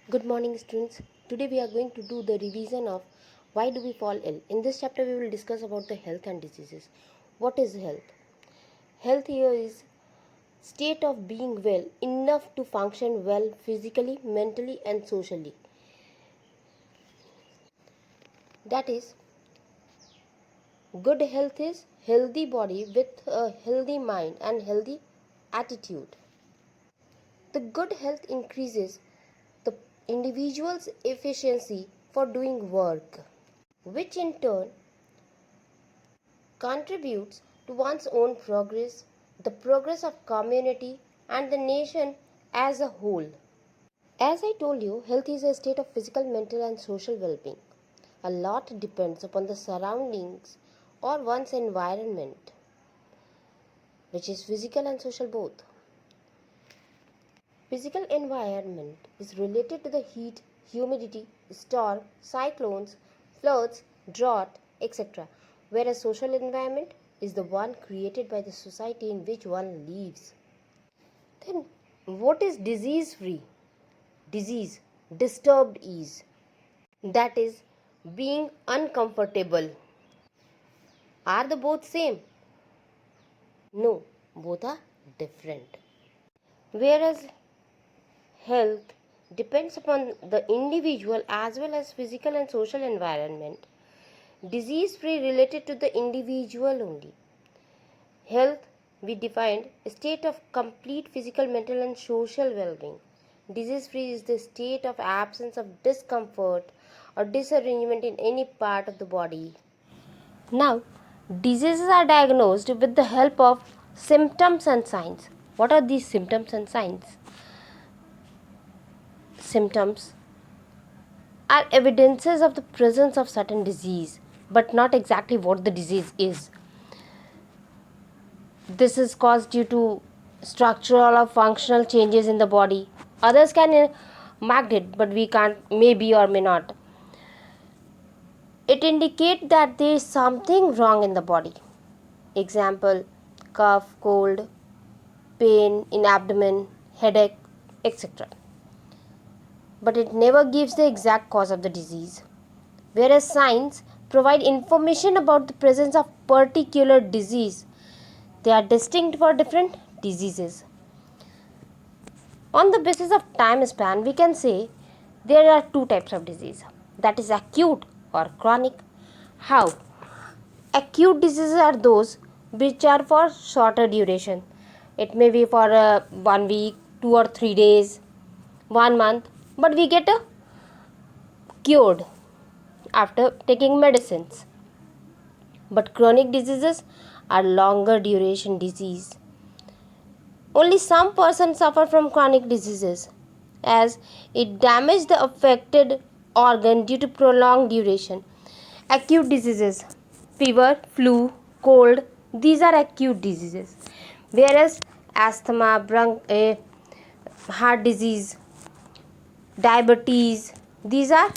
Good morning, students. Today we are going to do the revision of why do we fall ill. In this chapter we will discuss about the health and diseases. What is health? Health here is state of being well enough to function well physically, mentally and socially. That is, good health is healthy body with a healthy mind and healthy attitude. The good health increases the individual's efficiency for doing work, which in turn contributes to one's own progress, the progress of community and the nation as a whole. As I told you, health is a state of physical, mental and social well-being. A lot depends upon the surroundings or one's environment, which is physical and social both. Physical environment is related to the heat, humidity, storm, cyclones, floods, drought, etc. Whereas social environment is the one created by the society in which one lives. Then what is disease free? Disease, disturbed ease. That is being uncomfortable. Are the both same? No, both are different. Whereas health depends upon the individual as well as physical and social environment. Disease free related to the individual only. Health we defined a state of complete physical, mental and social well-being. Disease free is the state of absence of discomfort or disarrangement in any part of the body. Now, diseases are diagnosed with the help of symptoms and signs. What are these symptoms and signs? Symptoms are evidences of the presence of certain disease, but not exactly what the disease is. This is caused due to structural or functional changes in the body. Others can mark it, but we can't, maybe or may not. It indicates that there is something wrong in the body. Example, cough, cold, pain in abdomen, headache, etc. But it never gives the exact cause of the disease. Whereas signs provide information about the presence of particular disease. They are distinct for different diseases. On the basis of time span, we can say there are two types of disease, that is acute or chronic. How? Acute diseases are those which are for shorter duration. It may be for 1 week, 2 or 3 days, 1 month, but we get cured after taking medicines. But chronic diseases are longer duration disease. Only some persons suffer from chronic diseases as it damages the affected organ due to prolonged duration. Acute diseases, fever, flu, cold, these are acute diseases. Whereas asthma, heart disease, diabetes, these are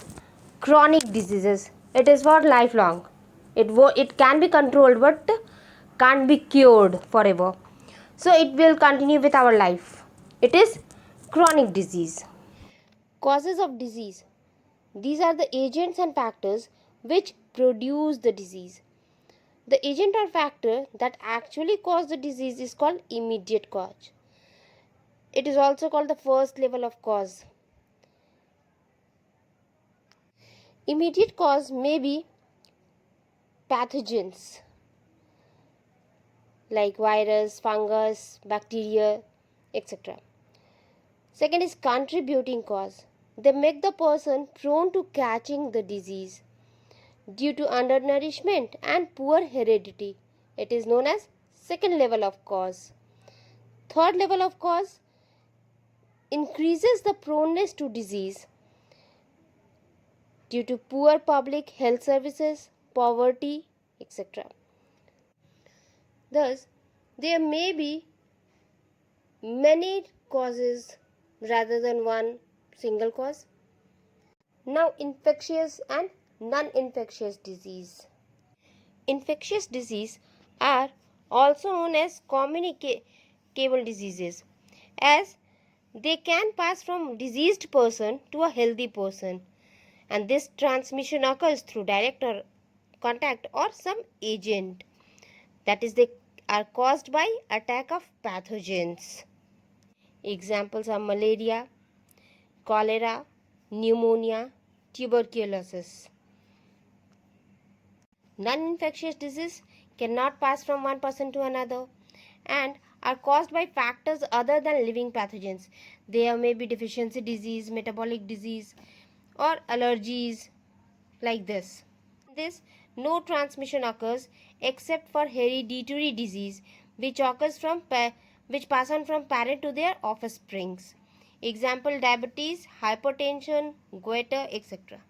chronic diseases. It is for lifelong. It can be controlled but can't be cured forever. So it will continue with our life. It is chronic disease. Causes of disease. These are the agents and factors which produce the disease. The agent or factor that actually cause the disease is called immediate cause. It is also called the first level of cause. Immediate cause may be pathogens like virus, fungus, bacteria, etc. Second is contributing cause. They make the person prone to catching the disease due to undernourishment and poor heredity. It is known as second level of cause. Third level of cause increases the proneness to disease due to poor public health services, poverty, etc. Thus, there may be many causes rather than one single cause. Now, infectious and non-infectious disease. Infectious disease are also known as communicable diseases, as They can pass from diseased person to a healthy person, and this transmission occurs through direct or contact or some agent, that is, they are caused by attack of pathogens. Examples are malaria, cholera, pneumonia, tuberculosis. Non-infectious disease cannot pass from one person to another and are caused by factors other than living pathogens. There may be deficiency disease, metabolic disease, or allergies like this. This no transmission occurs except for hereditary disease, which occurs from which pass on from parent to their offsprings. Example: diabetes, hypertension, goiter, etc.